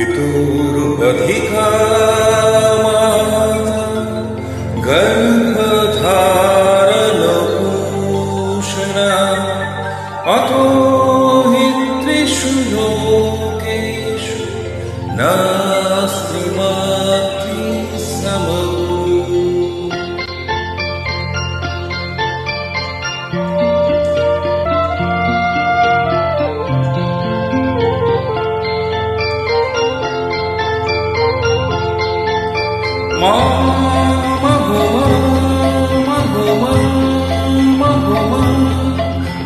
पितुर अधिकामा गर्भधारणपोषणा अतो हि त्रिषु लोकेषु नास्ति मातृसमम्।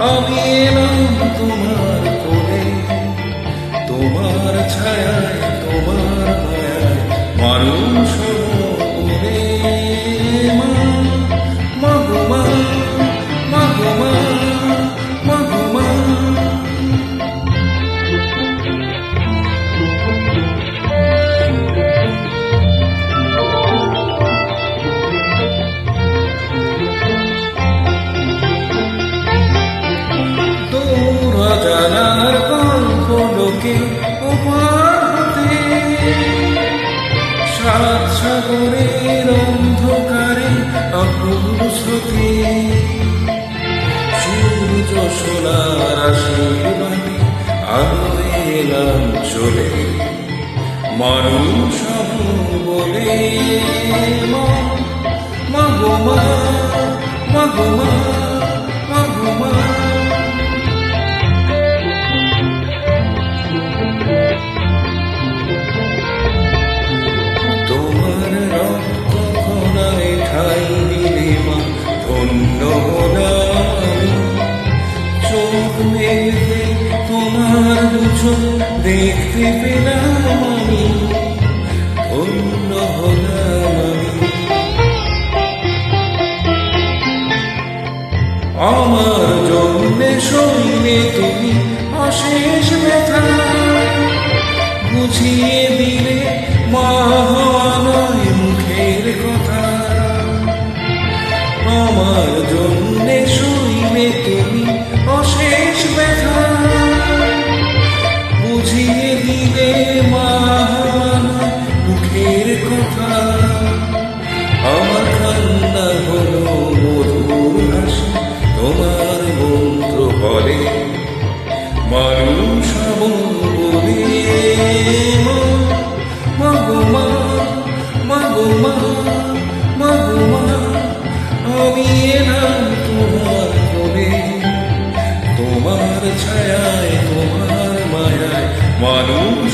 আমি এলাম তোমার কোলে, তোমার ছায়ায় তোমার মায়ায় মানুষ বলে। মা গো মা, মা গো মা, মা গো মা। জানার কল্পলোকে ওপার হতে সাত সাগরের অন্ধকারে অপূর্ব স্রোতে সূর্য সোনার আশীর্বাদে আলো এলাম চলে মানুষ বলে। মা গো মা, মা গো মা, মা গো মা। ঠাই দিলে মা ধন্য হলাম, চোখ মেলে তোমার দুচোখ দেখতে পেলাম আমি, ধন্য হলাম আমি। আমার জন্যে সইলে তুমি অশেষ ব্যথা, বুঝিয়ে দিলে মা হওয়া নয় মুখের কথা। আমার জন্যে সইলে তুমি অশেষ ব্যথা, বুঝিয়ে দিলে মা মুখের কথা। আমার কান্না হলো মধুর হাসি তোমার মন্ত্র বলে, মানুষ বলে। মা গো মা, মা গো মা, মা গো মা। আমি এলাম তোমার কোলে, তোমার ছায়ায় তোমার মায়ায় মানুষ